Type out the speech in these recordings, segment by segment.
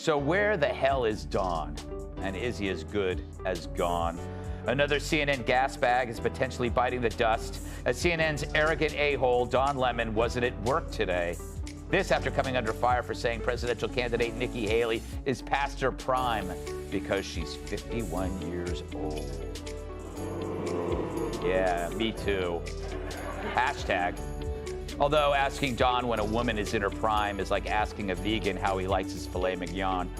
So where the hell is Don? And is he as good as gone? Another CNN gas bag is potentially biting the dust as CNN's arrogant a-hole, Don Lemon, wasn't at work today. This after coming under fire for saying presidential candidate Nikki Haley is past her prime because she's 51 years old. Yeah, me too. Hashtag. Although asking Don when a woman is in her prime is like asking a vegan how he likes his filet mignon.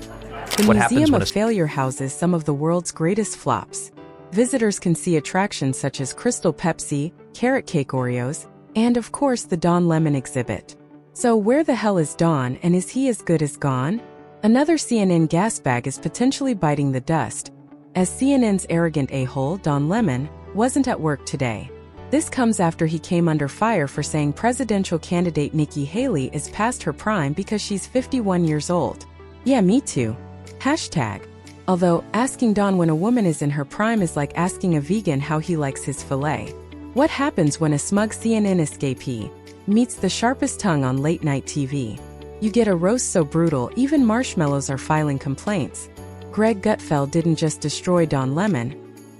The Museum of Failure houses some of the world's greatest flops. Visitors can see attractions such as Crystal Pepsi, Carrot Cake Oreos, and of course the Don Lemon exhibit. So where the hell is Don, and is he as good as gone? Another CNN gas bag is potentially biting the dust, as CNN's arrogant a-hole, Don Lemon, wasn't at work today. This comes after he came under fire for saying presidential candidate Nikki Haley is past her prime because she's 51 years old. Yeah, me too. Hashtag. Although, asking Don when a woman is in her prime is like asking a vegan how he likes his filet. What happens when a smug CNN escapee meets the sharpest tongue on late-night TV? You get a roast so brutal even marshmallows are filing complaints. Greg Gutfeld didn't just destroy Don Lemon.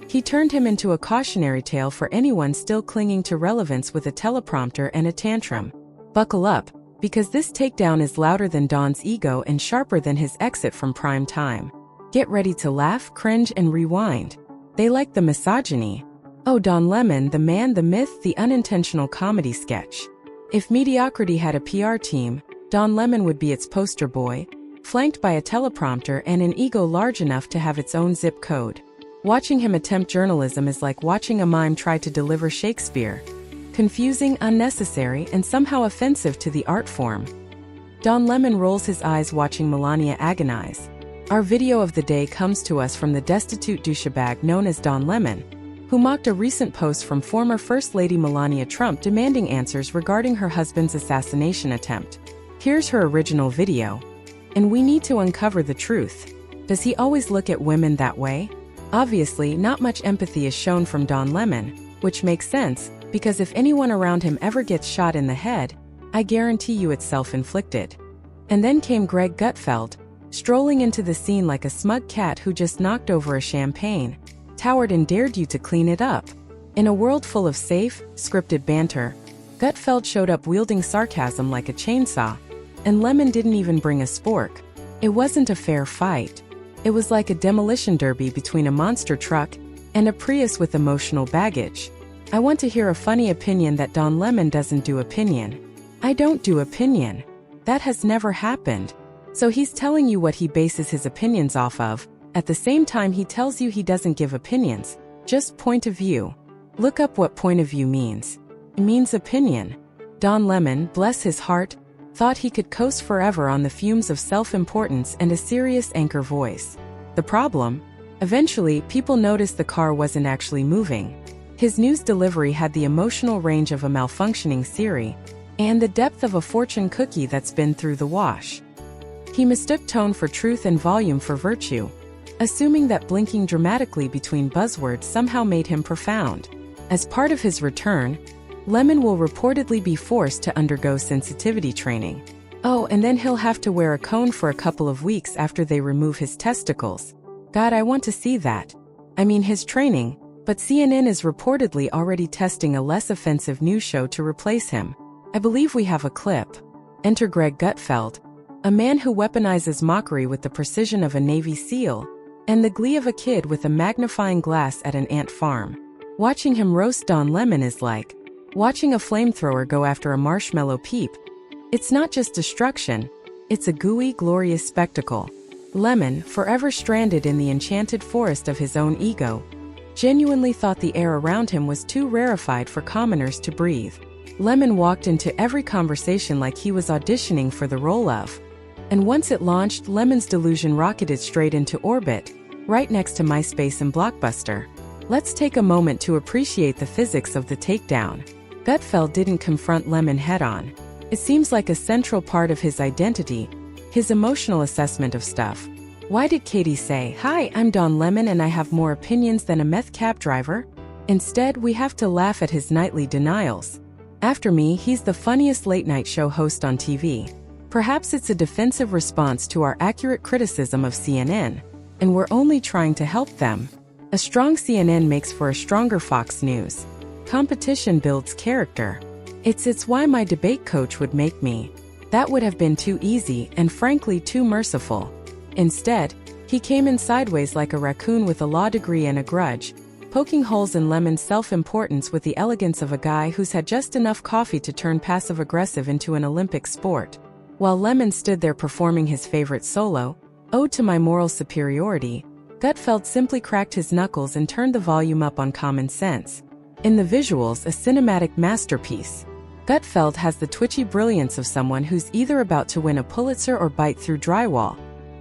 He turned him into a cautionary tale for anyone still clinging to relevance with a teleprompter and a tantrum. Buckle up, because this takedown is louder than Don's ego and sharper than his exit from prime time. Get ready to laugh, cringe, and rewind. They like the misogyny. Oh, Don Lemon, the man, the myth, the unintentional comedy sketch. If mediocrity had a PR team, Don Lemon would be its poster boy, flanked by a teleprompter and an ego large enough to have its own zip code. Watching him attempt journalism is like watching a mime try to deliver Shakespeare. Confusing, unnecessary, and somehow offensive to the art form. Don Lemon rolls his eyes watching Melania agonize. Our video of the day comes to us from the destitute douchebag known as Don Lemon, who mocked a recent post from former First Lady Melania Trump demanding answers regarding her husband's assassination attempt. Here's her original video. And we need to uncover the truth. Does he always look at women that way? Obviously, not much empathy is shown from Don Lemon, which makes sense, because if anyone around him ever gets shot in the head, I guarantee you it's self-inflicted. And then came Greg Gutfeld, strolling into the scene like a smug cat who just knocked over a champagne, towered and dared you to clean it up. In a world full of safe, scripted banter, Gutfeld showed up wielding sarcasm like a chainsaw, and Lemon didn't even bring a spork. It wasn't a fair fight. It was like a demolition derby between a monster truck and a Prius with emotional baggage. I want to hear a funny opinion that Don Lemon doesn't do opinion. I don't do opinion. That has never happened. So he's telling you what he bases his opinions off of. At the same time he tells you he doesn't give opinions, just point of view. Look up what point of view means. It means opinion. Don Lemon, bless his heart, thought he could coast forever on the fumes of self-importance and a serious anchor voice. The problem? Eventually, people noticed the car wasn't actually moving. His news delivery had the emotional range of a malfunctioning Siri, and the depth of a fortune cookie that's been through the wash. He mistook tone for truth and volume for virtue, assuming that blinking dramatically between buzzwords somehow made him profound. As part of his return, Lemon will reportedly be forced to undergo sensitivity training. Oh, and then he'll have to wear a cone for a couple of weeks after they remove his testicles. God, I want to see that. I mean his training, but CNN is reportedly already testing a less offensive news show to replace him. I believe we have a clip. Enter Greg Gutfeld, a man who weaponizes mockery with the precision of a Navy SEAL, and the glee of a kid with a magnifying glass at an ant farm. Watching him roast Don Lemon is like watching a flamethrower go after a marshmallow peep. It's not just destruction, it's a gooey, glorious spectacle. Lemon, forever stranded in the enchanted forest of his own ego, genuinely thought the air around him was too rarefied for commoners to breathe. Lemon walked into every conversation like he was auditioning for the role of. And once it launched, Lemon's delusion rocketed straight into orbit, right next to MySpace and Blockbuster. Let's take a moment to appreciate the physics of the takedown. Gutfeld didn't confront Lemon head-on. It seems like a central part of his identity, his emotional assessment of stuff. Why did Katie say, "Hi, I'm Don Lemon and I have more opinions than a meth cab driver"? Instead, we have to laugh at his nightly denials. After me, he's the funniest late-night show host on TV. Perhaps it's a defensive response to our accurate criticism of CNN, and we're only trying to help them. A strong CNN makes for a stronger Fox News. Competition builds character. It's why my debate coach would make me. That would have been too easy and frankly too merciful. Instead, he came in sideways like a raccoon with a law degree and a grudge, poking holes in Lemon's self-importance with the elegance of a guy who's had just enough coffee to turn passive-aggressive into an Olympic sport. While Lemon stood there performing his favorite solo, Ode to My Moral Superiority, Gutfeld simply cracked his knuckles and turned the volume up on common sense. In the visuals, a cinematic masterpiece. Gutfeld has the twitchy brilliance of someone who's either about to win a Pulitzer or bite through drywall,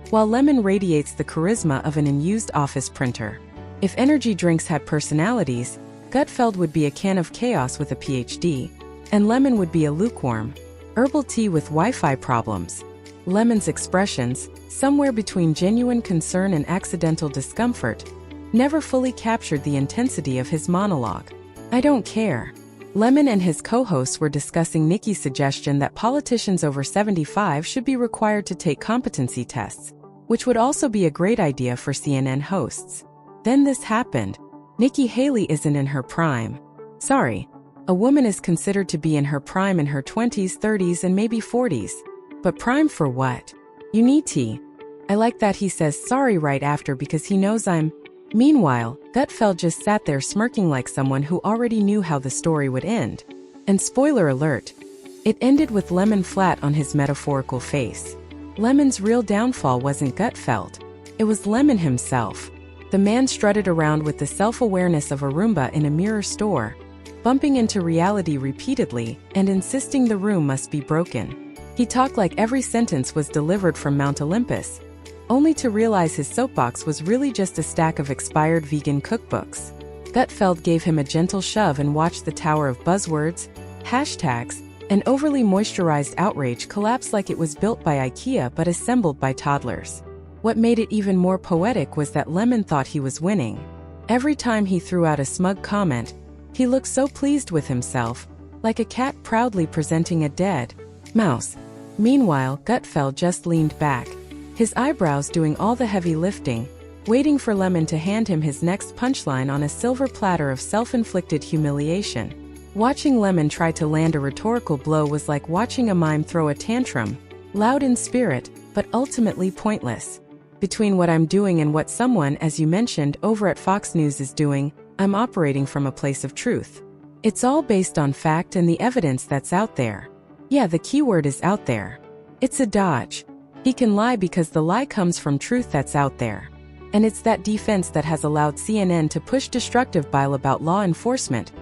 while Lemon radiates the charisma of an unused office printer. If energy drinks had personalities, Gutfeld would be a can of chaos with a PhD, and Lemon would be a lukewarm herbal tea with Wi-Fi problems. Lemon's expressions, somewhere between genuine concern and accidental discomfort, never fully captured the intensity of his monologue. I don't care. Lemon and his co-hosts were discussing Nikki's suggestion that politicians over 75 should be required to take competency tests, which would also be a great idea for CNN hosts. Then this happened. Nikki Haley isn't in her prime. Sorry. A woman is considered to be in her prime in her 20s, 30s, and maybe 40s. But prime for what? You need tea. I like that he says sorry right after because he knows I'm. Meanwhile, Gutfeld just sat there smirking like someone who already knew how the story would end. And spoiler alert, it ended with Lemon flat on his metaphorical face. Lemon's real downfall wasn't Gutfeld. It was Lemon himself. The man strutted around with the self-awareness of a Roomba in a mirror store, bumping into reality repeatedly and insisting the room must be broken. He talked like every sentence was delivered from Mount Olympus, only to realize his soapbox was really just a stack of expired vegan cookbooks. Gutfeld gave him a gentle shove and watched the tower of buzzwords, hashtags, and overly moisturized outrage collapse like it was built by IKEA but assembled by toddlers. What made it even more poetic was that Lemon thought he was winning. Every time he threw out a smug comment, he looked so pleased with himself, like a cat proudly presenting a dead mouse. Meanwhile, Gutfeld just leaned back, his eyebrows doing all the heavy lifting, waiting for Lemon to hand him his next punchline on a silver platter of self-inflicted humiliation. Watching Lemon try to land a rhetorical blow was like watching a mime throw a tantrum, loud in spirit, but ultimately pointless. Between what I'm doing and what someone, as you mentioned, over at Fox News is doing, I'm operating from a place of truth. It's all based on fact and the evidence that's out there. Yeah, the keyword is out there. It's a dodge. He can lie because the lie comes from truth that's out there. And it's that defense that has allowed CNN to push destructive bile about law enforcement,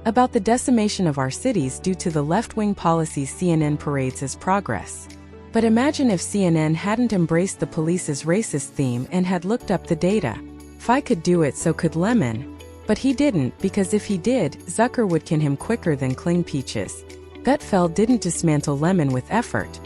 about the decimation of our cities due to the left-wing policies CNN parades as progress. But imagine if CNN hadn't embraced the police's racist theme and had looked up the data. If I could do it, so could Lemon. But he didn't, because if he did, Zucker would kin him quicker than cling peaches. Gutfeld didn't dismantle Lemon with effort.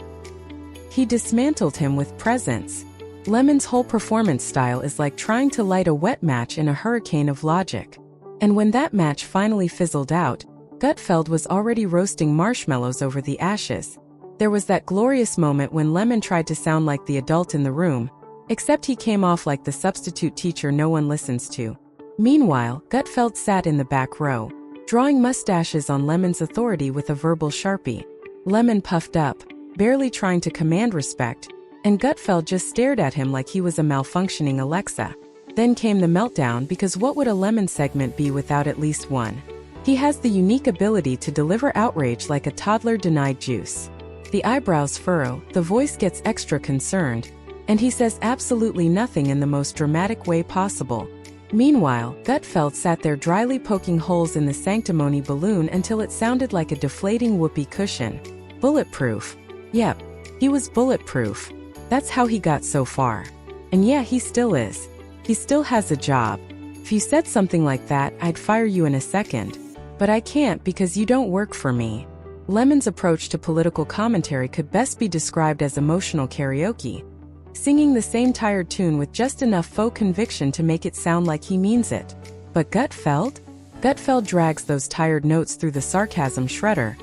He dismantled him with presence. Lemon's whole performance style is like trying to light a wet match in a hurricane of logic. And when that match finally fizzled out, Gutfeld was already roasting marshmallows over the ashes. There was that glorious moment when Lemon tried to sound like the adult in the room, except he came off like the substitute teacher no one listens to. Meanwhile, Gutfeld sat in the back row, drawing mustaches on Lemon's authority with a verbal Sharpie. Lemon puffed up, barely trying to command respect, and Gutfeld just stared at him like he was a malfunctioning Alexa. Then came the meltdown, because what would a Lemon segment be without at least one? He has the unique ability to deliver outrage like a toddler denied juice. The eyebrows furrow, the voice gets extra concerned, and he says absolutely nothing in the most dramatic way possible. Meanwhile, Gutfeld sat there dryly poking holes in the sanctimony balloon until it sounded like a deflating whoopee cushion. Bulletproof. Yep, he was bulletproof. That's how he got so far. And yeah, he still is. He still has a job. If you said something like that, I'd fire you in a second. But I can't because you don't work for me. Lemon's approach to political commentary could best be described as emotional karaoke, singing the same tired tune with just enough faux conviction to make it sound like he means it. But Gutfeld? Gutfeld drags those tired notes through the sarcasm shredder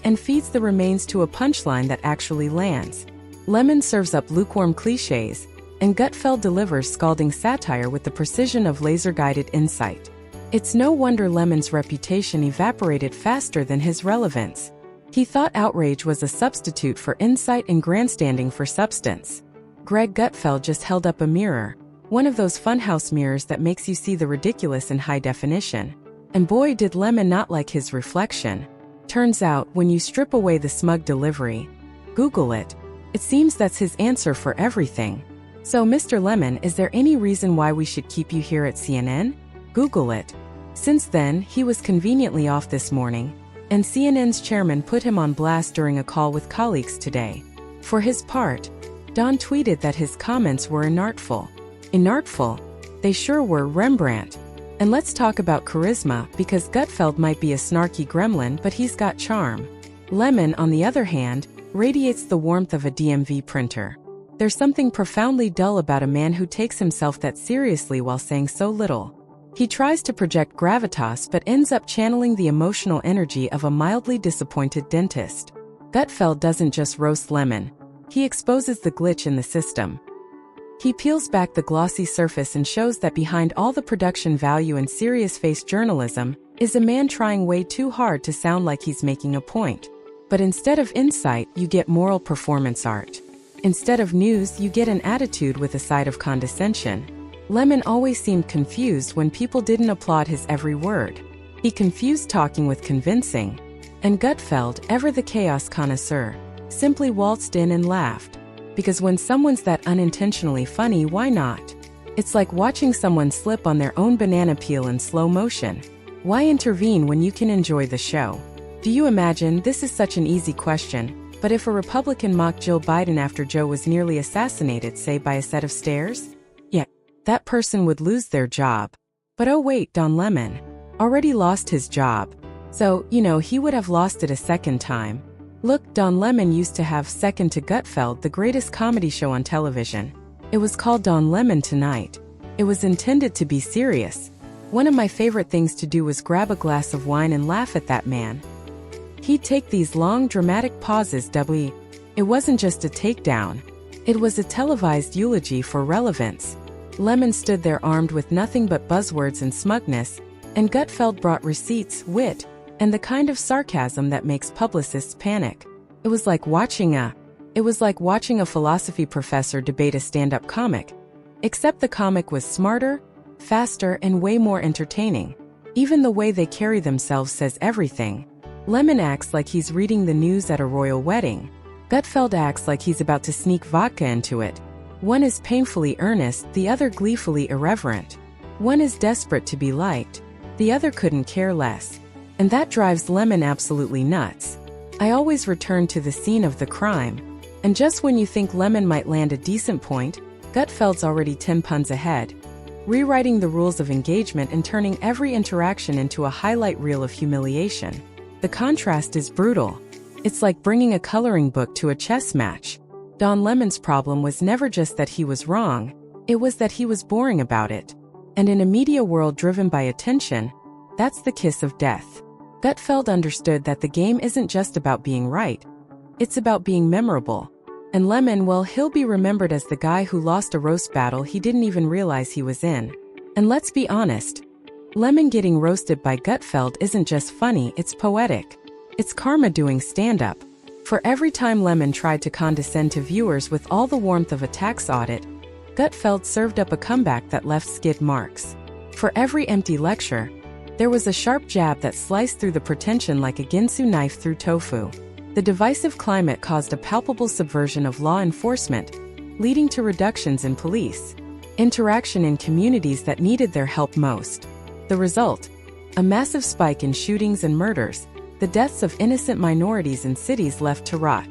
and feeds the remains to a punchline that actually lands. Lemon serves up lukewarm cliches, and Gutfeld delivers scalding satire with the precision of laser-guided insight. It's no wonder Lemon's reputation evaporated faster than his relevance. He thought outrage was a substitute for insight and grandstanding for substance. Greg Gutfeld just held up a mirror, one of those funhouse mirrors that makes you see the ridiculous in high definition. And boy, did Lemon not like his reflection. Turns out, when you strip away the smug delivery, Google it, it seems that's his answer for everything. So, Mr. Lemon, is there any reason why we should keep you here at CNN? Google it. Since then, he was conveniently off this morning, and CNN's chairman put him on blast during a call with colleagues today. For his part, Don tweeted that his comments were inartful. Inartful? They sure were, Rembrandt. And let's talk about charisma, because Gutfeld might be a snarky gremlin, but he's got charm. Lemon, on the other hand, radiates the warmth of a DMV printer. There's something profoundly dull about a man who takes himself that seriously while saying so little. He tries to project gravitas but ends up channeling the emotional energy of a mildly disappointed dentist. Gutfeld doesn't just roast Lemon. He exposes the glitch in the system. He peels back the glossy surface and shows that behind all the production value and serious-face journalism is a man trying way too hard to sound like he's making a point. But instead of insight, you get moral performance art. Instead of news, you get an attitude with a side of condescension. Lemon always seemed confused when people didn't applaud his every word. He confused talking with convincing. And Gutfeld, ever the chaos connoisseur, simply waltzed in and laughed. Because when someone's that unintentionally funny, why not? It's like watching someone slip on their own banana peel in slow motion. Why intervene when you can enjoy the show? Do you imagine? This is such an easy question, but if a Republican mocked Jill Biden after Joe was nearly assassinated, say by a set of stairs? Yeah, that person would lose their job. But oh wait, Don Lemon already lost his job. So, he would have lost it a second time. Look, Don Lemon used to have Second to Gutfeld, the greatest comedy show on television. It was called Don Lemon Tonight. It was intended to be serious. One of my favorite things to do was grab a glass of wine and laugh at that man. He'd take these long, dramatic pauses. It wasn't just a takedown. It was a televised eulogy for relevance. Lemon stood there armed with nothing but buzzwords and smugness, and Gutfeld brought receipts, wit, and the kind of sarcasm that makes publicists panic. It was like watching a philosophy professor debate a stand-up comic. Except the comic was smarter, faster, and way more entertaining. Even the way they carry themselves says everything. Lemon acts like he's reading the news at a royal wedding. Gutfeld acts like he's about to sneak vodka into it. One is painfully earnest, the other gleefully irreverent. One is desperate to be liked, the other couldn't care less. And that drives Lemon absolutely nuts. I always return to the scene of the crime. And just when you think Lemon might land a decent point, Gutfeld's already 10 puns ahead, rewriting the rules of engagement and turning every interaction into a highlight reel of humiliation. The contrast is brutal. It's like bringing a coloring book to a chess match. Don Lemon's problem was never just that he was wrong, it was that he was boring about it. And in a media world driven by attention, that's the kiss of death. Gutfeld understood that the game isn't just about being right, it's about being memorable. And Lemon, well, he'll be remembered as the guy who lost a roast battle he didn't even realize he was in. And let's be honest, Lemon getting roasted by Gutfeld isn't just funny, it's poetic. It's karma doing stand-up. For every time Lemon tried to condescend to viewers with all the warmth of a tax audit, Gutfeld served up a comeback that left skid marks. For every empty lecture, there was a sharp jab that sliced through the pretension like a Ginsu knife through tofu. The divisive climate caused a palpable subversion of law enforcement, leading to reductions in police interaction in communities that needed their help most. The result? A massive spike in shootings and murders, the deaths of innocent minorities in cities left to rot.